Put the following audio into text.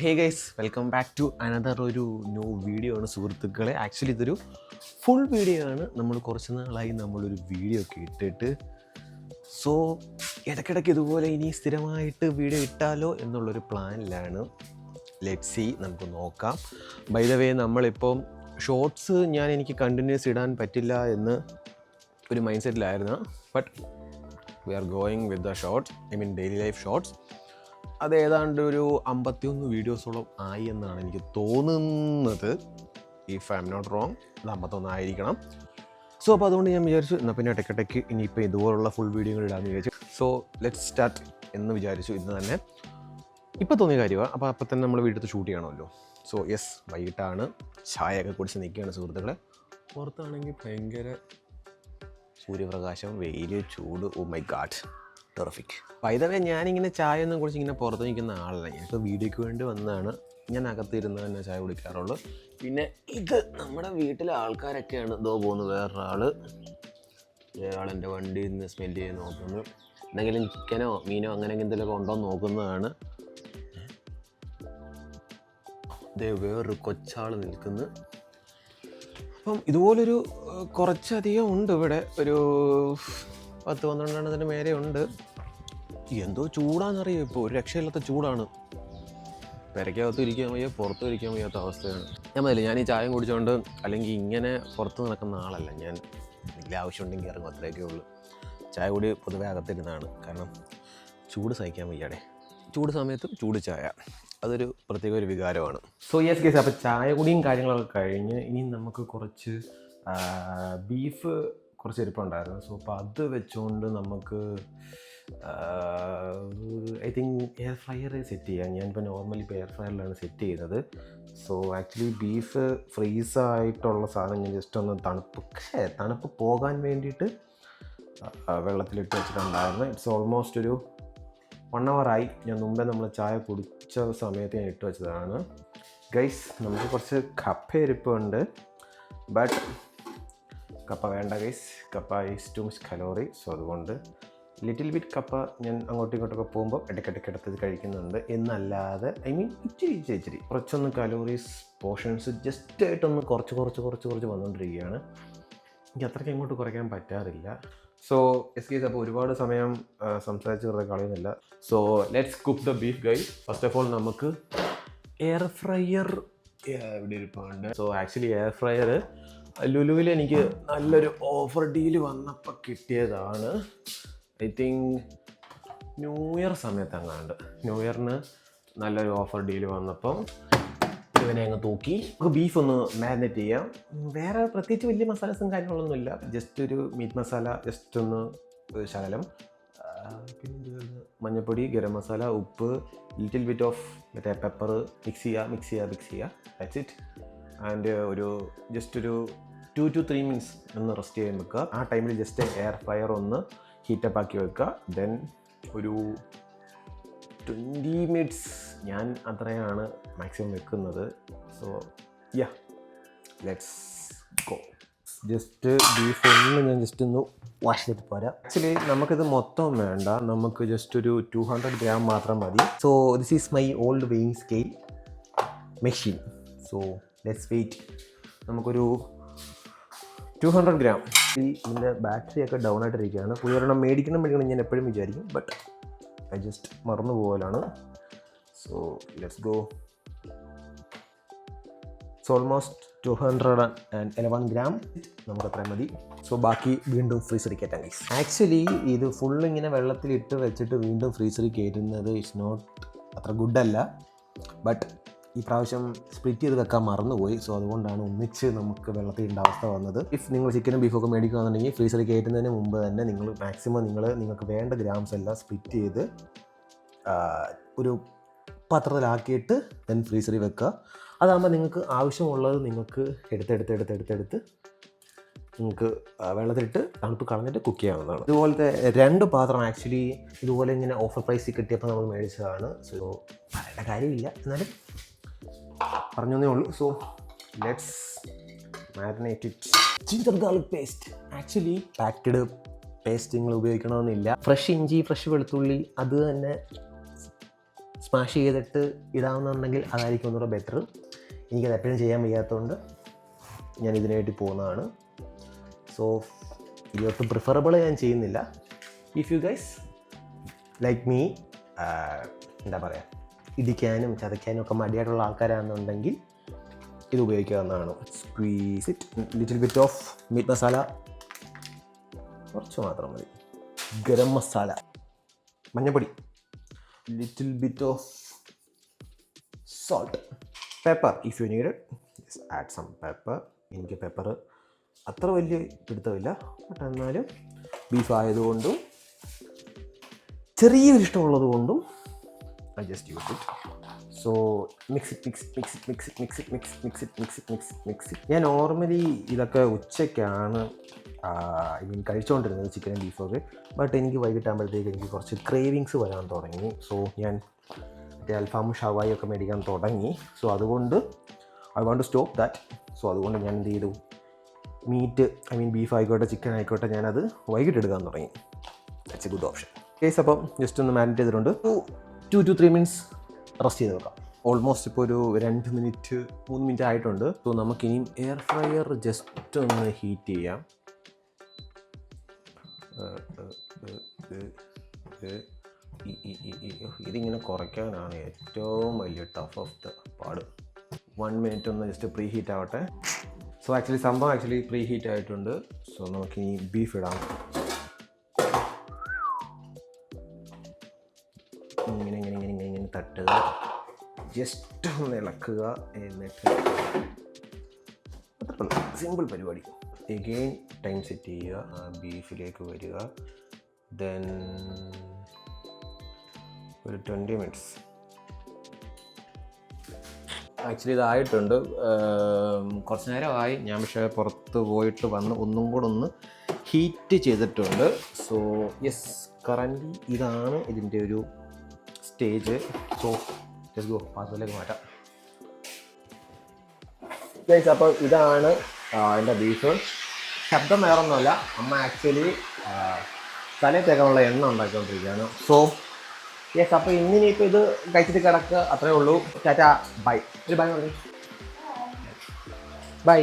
Hey guys, welcome back to another ഒരു new video ആണ് സുഹൃത്തുക്കളെ. ആക്ച്വലി ഇതൊരു ഫുൾ വീഡിയോ ആണ്. നമ്മൾ കുറച്ച് നാളായി നമ്മളൊരു വീഡിയോ ഒക്കെ ഇട്ടിട്ട്. സോ ഇടയ്ക്കിടയ്ക്ക് ഇതുപോലെ ഇനി സ്ഥിരമായിട്ട് വീഡിയോ ഇട്ടാലോ എന്നുള്ളൊരു പ്ലാനിലാണ്. ലെറ്റ്സ് സീ, നമുക്ക് നോക്കാം. ബൈ ദ വേ, നമ്മളിപ്പം ഷോർട്സ് എനിക്ക് കണ്ടിന്യൂസ് ഇടാൻ പറ്റില്ല എന്ന് ഒരു മൈൻഡ് സെറ്റിലായിരുന്നു. But we are going with the shorts, daily life shorts. അത് ഏതാണ്ട് ഒരു 51 വീഡിയോസോളം ആയി എന്നാണ് എനിക്ക് തോന്നുന്നത്. If I am not wrong, അത് 51 ആയിരിക്കണം. സോ അപ്പോൾ അതുകൊണ്ട് ഞാൻ വിചാരിച്ചു എന്നാൽ പിന്നെ ഇടയ്ക്കിടയ്ക്ക് ഇനിയിപ്പോൾ ഇതുപോലുള്ള ഫുൾ വീഡിയോകൾ ഇടാമെന്ന് വിചാരിച്ചു. സോ ലെറ്റ്സ് സ്റ്റാർട്ട് എന്ന് വിചാരിച്ചു ഇന്ന് തന്നെ. ഇപ്പോൾ തോന്നിയ കാര്യമാണ്. അപ്പോൾ തന്നെ നമ്മൾ വീട്ടിൽ ഷൂട്ട് ചെയ്യണമല്ലോ. സോ യെസ്, വൈകിട്ടാണ്, ചായയൊക്കെ കുടിച്ച് നിൽക്കുകയാണ് സുഹൃത്തുക്കളെ. പുറത്താണെങ്കിൽ ഭയങ്കര സൂര്യപ്രകാശം, വെയിൽ, ചൂട്. Oh my god, terrific. വൈദവേ, ഞാനിങ്ങനെ ചായ ഒന്നും കുറിച്ച് ഇങ്ങനെ പുറത്ത് നിൽക്കുന്ന ആളല്ല. ഞാനിപ്പോൾ വീഡിയോയ്ക്ക് വേണ്ടി വന്നതാണ്. ഞാൻ അകത്തിരുന്ന് തന്നെ ചായ കുടിക്കാറുള്ളൂ. പിന്നെ ഇത് നമ്മുടെ വീട്ടിലെ ആൾക്കാരൊക്കെയാണ്. ഇതോ പോകുന്നു വേറൊരാൾ എൻ്റെ വണ്ടിയിൽ നിന്ന് സ്മെല്ല് ചെയ്ത് നോക്കുന്നു. എന്തെങ്കിലും ചിക്കനോ മീനോ അങ്ങനെ എന്തെങ്കിലുമൊക്കെ ഉണ്ടോ എന്ന് നോക്കുന്നതാണ്. ഇതേ വേറൊരു കൊച്ചാൾ നിൽക്കുന്നു. അപ്പം ഇതുപോലൊരു കുറച്ചധികം ഉണ്ട് ഇവിടെ. ഒരു 10-12 മേലെ ഉണ്ട്. എന്തോ ചൂടാണെന്നറിയാം. ഇപ്പോൾ ഒരു രക്ഷയില്ലാത്ത ചൂടാണ്. പെരയ്ക്കകത്ത് ഇരിക്കാൻ വയ്യ, പുറത്തും ഇരിക്കാൻ വയ്യാത്ത അവസ്ഥയാണ്. ഞാൻ ഈ ചായം കുടിച്ചുകൊണ്ട് അല്ലെങ്കിൽ ഇങ്ങനെ പുറത്ത് നടക്കുന്ന ആളല്ല. ഞാൻ എന്തെങ്കിലും ആവശ്യമുണ്ടെങ്കിൽ ഇറങ്ങും, അത്രയൊക്കെ ഉള്ളൂ. ചായ കൂടി പൊതുവെ അകത്തിരുന്നതാണ്. കാരണം ചൂട് സഹിക്കാൻ വയ്യാടെ. ചൂട് സമയത്തും ചൂട് ചായ, അതൊരു പ്രത്യേക ഒരു വികാരമാണ്. സോ യെസ് ഗൈസ്, അപ്പോൾ ചായ കുടിയും കാര്യങ്ങളൊക്കെ കഴിഞ്ഞ് ഇനി നമുക്ക് കുറച്ച് ബീഫ് കുറച്ച് ഇരിപ്പുണ്ടായിരുന്നു. സോ അപ്പോൾ അത് വെച്ചുകൊണ്ട് നമുക്ക് I think air fryer set ചെയ്യാം. ഞാനിപ്പോൾ നോർമലി ഇപ്പോൾ എയർ ഫ്രയറിലാണ് സെറ്റ് ചെയ്യുന്നത്. സോ ആക്ച്വലി ബീഫ് ഫ്രീസായിട്ടുള്ള സാധനം ഞാൻ ജസ്റ്റ് ഒന്ന് തണുപ്പ് പോകാൻ വേണ്ടിയിട്ട് വെള്ളത്തിലിട്ട് വെച്ചിട്ടുണ്ടായിരുന്നു. ഇറ്റ്സ് ഓൾമോസ്റ്റ് ഒരു 1 hour ആയി. ഞാൻ മുമ്പേ നമ്മൾ ചായ കുടിച്ച സമയത്ത് ഞാൻ ഇട്ട് വെച്ചതാണ്. ഗൈസ്, നമുക്ക് കുറച്ച് കപ്പ ഇരിപ്പുണ്ട്. ബട്ട് കപ്പ വേണ്ട ഗൈസ്, കപ്പ is too much calorie. So അതുകൊണ്ട് ലിറ്റിൽ ബിറ്റ് കപ്പ ഞാൻ അങ്ങോട്ടും ഇങ്ങോട്ടൊക്കെ പോകുമ്പോൾ ഇടയ്ക്കിടയ്ക്ക് എടുത്തത് കഴിക്കുന്നുണ്ട് എന്നല്ലാതെ ഇച്ചിരി കുറച്ചൊന്ന് കലോറീസ് പോർഷൻസ് ജസ്റ്റ് ആയിട്ടൊന്ന് കുറച്ച് വന്നുകൊണ്ടിരിക്കുകയാണ്. എനിക്ക് അത്രയ്ക്ക് അങ്ങോട്ട് കുറയ്ക്കാൻ പറ്റാറില്ല. സോ എസ്കേസ്, അപ്പോൾ ഒരുപാട് സമയം സംസാരിച്ച് വെറുതെ കളയുന്നില്ല. So let's cook the beef guys. First of all നമുക്ക് എയർ ഫ്രയർ ഇവിടെ ഇരിപ്പുണ്ട്. സോ ആക്ച്വലി എയർ ഫ്രയർ ലുലുവിൽ എനിക്ക് നല്ലൊരു ഓഫർ ഡീല് വന്നപ്പോൾ കിട്ടിയതാണ്. ഐ തിങ്ക് ന്യൂ ഇയർ സമയത്തെങ്ങാണ്ട്, ന്യൂ ഇയറിന് നല്ലൊരു ഓഫർ ഡീല് വന്നപ്പം ഇവനെ അങ്ങ് തൂക്കി. നമുക്ക് ബീഫ് ഒന്ന് മാരിനേറ്റ് ചെയ്യാം. വേറെ പ്രത്യേകിച്ച് വലിയ മസാലസും കാര്യങ്ങളൊന്നുമില്ല. ജസ്റ്റ് ഒരു മീറ്റ് മസാല, ജസ്റ്റ് ഒന്ന് ശകലം, പിന്നെ മഞ്ഞൾപ്പൊടി, ഗരം മസാല, ഉപ്പ്, ലിറ്റിൽ ബിറ്റ് ഓഫ് മറ്റേ പെപ്പർ, മിക്സ് ചെയ്യുക. That's it. ആൻഡ് ജസ്റ്റ് ഒരു 2 to 3 minutes ഒന്ന് റെസ്റ്റ് ചെയ്യാൻ വെക്കുക. ആ ടൈമിൽ ജസ്റ്റ് എയർ ഫ്രയർ ഒന്ന് ഹീറ്റപ്പ് ആക്കി വെക്കുക. ദെൻ ഒരു 20 minutes ഞാൻ അത്രയാണ് മാക്സിമം വെക്കുന്നത്. So yeah, let's go. Just beef ഞാൻ ജസ്റ്റ് ഒന്ന് വാഷ് ചെയ്തിട്ട് പോരാം. ആക്ച്വലി നമുക്കിത് മൊത്തം വേണ്ട, നമുക്ക് ജസ്റ്റ് ഒരു 200 gram മാത്രം മതി. So this is my old weighing scale machine. So let's weight. നമുക്കൊരു 200 gram. ഇതിൻ്റെ ബാറ്ററിയൊക്കെ ഡൗൺ ആയിട്ടിരിക്കുകയാണ്. പുതിയൊരെണ്ണം മേടിക്കണം ഞാൻ എപ്പോഴും വിചാരിക്കും. ബട്ട് ഐ ജസ്റ്റ് മറന്നു പോകലാണ്. So let's go. It's almost 211 gram. നമുക്ക് അത്രയും മതി. സോ ബാക്കി വീണ്ടും ഫ്രീസറിൽ കയറ്റാം ഗൈസ്. ആക്ച്വലി ഇത് ഫുള്ള് ഇങ്ങനെ വെള്ളത്തിലിട്ട് വെച്ചിട്ട് വീണ്ടും ഫ്രീസറിൽ കയറ്റുന്നത് ഇറ്റ്സ് നോട്ട് അത്ര ഗുഡല്ല. ബട്ട് ഈ പ്രാവശ്യം സ്പ്ലിറ്റ് ചെയ്ത് വെക്കാൻ മറന്നുപോയി. സോ അതുകൊണ്ടാണ് ഒന്നിച്ച് നമുക്ക് വെള്ളത്തിൽ ഇടേണ്ട അവസ്ഥ വന്നത്. ഇഫ് നിങ്ങൾ ചിക്കനും ബീഫൊക്കെ മേടിക്കുകയാണെന്നുണ്ടെങ്കിൽ ഫ്രീസറിൽ കയറ്റുന്നതിന് മുമ്പ് തന്നെ നിങ്ങൾ മാക്സിമം നിങ്ങൾക്ക് വേണ്ട ഗ്രാംസ് എല്ലാം സ്പ്ലിറ്റ് ചെയ്ത് ഒരു പാത്രത്തിലാക്കിയിട്ട് ദെൻ ഫ്രീസറിൽ വെക്കുക. അതാകുമ്പോൾ നിങ്ങൾക്ക് ആവശ്യമുള്ളത് നിങ്ങൾക്ക് എടുത്ത് നിങ്ങൾക്ക് വെള്ളത്തിലിട്ട് തണുപ്പ് കളഞ്ഞിട്ട് കുക്ക് ചെയ്യാവുന്നതാണ്. ഇതുപോലത്തെ 2 പാത്രം ആക്ച്വലി ഇതുപോലെ ഇങ്ങനെ ഓഫർ പ്രൈസിൽ കിട്ടിയപ്പോൾ നമ്മൾ മേടിച്ചതാണ്. സോ പറയേണ്ട കാര്യമില്ല, എന്നാലും പറഞ്ഞേ ഉള്ളൂ. So let's marinate it. Ginger garlic paste actually packed പേസ്റ്റുകൾ ഉപയോഗിക്കണമെന്നില്ല. ഫ്രഷ് ഇഞ്ചി, ഫ്രഷ് വെളുത്തുള്ളി അത് തന്നെ സ്മാഷ് ചെയ്തിട്ട് ഇടാവുന്നുണ്ടെങ്കിൽ അതായിരിക്കും ഒന്നുകൂടെ ബെറ്റർ. എനിക്കത് എപ്പോഴും ചെയ്യാൻ വയ്യാത്തതുകൊണ്ട് ഞാൻ ഇതിനു വേണ്ടി പോകുന്നതാണ്. സോ ഇതൊട്ടും പ്രിഫറബിൾ ഞാൻ ചെയ്യുന്നില്ല. If you guys like me എന്താ പറയുക, ഇടിക്കാനും ചതയ്ക്കാനും ഒക്കെ മടിയായിട്ടുള്ള ആൾക്കാരാണെന്നുണ്ടെങ്കിൽ ഇത് ഉപയോഗിക്കാവുന്നതാണ്. Squeeze it. Little bit of meat masala, കുറച്ച് മാത്രം മതി. ഗരം മസാല, മഞ്ഞൾപ്പൊടി, little bit of salt, pepper if you need it, just add some pepper. എനിക്ക് പെപ്പർ അത്ര വലിയ പിടുത്തമില്ല, ബട്ട് എന്നാലും ബീഫ് ആയതുകൊണ്ടും ചെറിയൊരു ഇഷ്ടമുള്ളത് കൊണ്ടും I just use it. So mix it. ഞാൻ നോർമലി ഇതൊക്കെ ഉച്ചയ്ക്കാണ് കഴിച്ചുകൊണ്ടിരുന്നത്, ചിക്കനും ബീഫൊക്കെ. ബട്ട് എനിക്ക് വൈകിട്ടാകുമ്പോഴത്തേക്ക് എനിക്ക് കുറച്ച് ക്രേവിങ്സ് വരാൻ തുടങ്ങി. സോ ഞാൻ അൽഫാമും ഷവായി ഒക്കെ മേടിക്കാൻ തുടങ്ങി. സോ അതുകൊണ്ട് I want to stop that. So അതുകൊണ്ട് ഞാൻ എന്ത് ചെയ്തു, മീറ്റ് ബീഫ് ആയിക്കോട്ടെ ചിക്കൻ ആയിക്കോട്ടെ ഞാനത് വൈകിട്ട് എടുക്കാൻ തുടങ്ങി. That's A good option. Case അപ്പം ജസ്റ്റ് ഒന്ന് മാരിനേറ്റ് ചെയ്തിട്ടുണ്ട്. 2 to 3 minutes റെസ്റ്റ് ചെയ്ത് വെക്കാം. ഓൾമോസ്റ്റ് ഇപ്പോൾ ഒരു 2 മിനിറ്റ് 3 മിനിറ്റ് ആയിട്ടുണ്ട്. സോ നമുക്കിനിയും എയർ ഫ്രയർ ജസ്റ്റ് ഒന്ന് ഹീറ്റ് ചെയ്യാം. ഇതിങ്ങനെ കുറയ്ക്കാനാണ് ഏറ്റവും വലിയ ടഫ് ഓഫ് ദ പാട്. 1 മിനിറ്റ് ഒന്ന് ജസ്റ്റ് പ്രീ ഹീറ്റ് ആവട്ടെ. സോ സംഭവം പ്രീ ഹീറ്റ് ആയിട്ടുണ്ട്. സോ നമുക്കിനി ബീഫ് ഇടാം. ഇങ്ങനെ തട്ടുക, ജസ്റ്റ് ഒന്ന് ഇളക്കുക, എന്നിട്ട് സിമ്പിൾ പരിപാടി. എഗെയിൻ ടൈം സെറ്റ് ചെയ്യുക, ബീഫിലേക്ക് വരിക, ദെൻ ഒരു 20 minutes. ഇതായിട്ടുണ്ട്, കുറച്ച് നേരമായി ഞാൻ. പക്ഷേ പുറത്ത് പോയിട്ട് വന്ന് ഒന്നും കൂടെ ഒന്ന് ഹീറ്റ് ചെയ്തിട്ടുണ്ട്. സോ യെസ്, കറൻറ്റ്ലി ഇതാണ് ഇതിൻ്റെ ഒരു സ്റ്റേജ്. സോ ലെറ്റ്സ് ഗോ, പാത്രത്തിലേക്ക് മാറ്റാം. ഗൈസ്, അപ്പോൾ ഇതാണ് എൻ്റെ ബീഫ്. ശബ്ദം വേറൊന്നുമല്ല, അമ്മ തലയിൽ തേക്കാനുള്ള എണ്ണ ഉണ്ടാക്കിക്കൊണ്ടിരിക്കുകയാണ്. സോ യെസ്, അപ്പോൾ ഇന്നിനിപ്പോൾ ഇത് കഴിച്ചിട്ട് കിടക്കുക, അത്രേ ഉള്ളൂ. ടാറ്റാ, ബൈ. ഒരു ബൈ പറഞ്ഞു. ബൈ.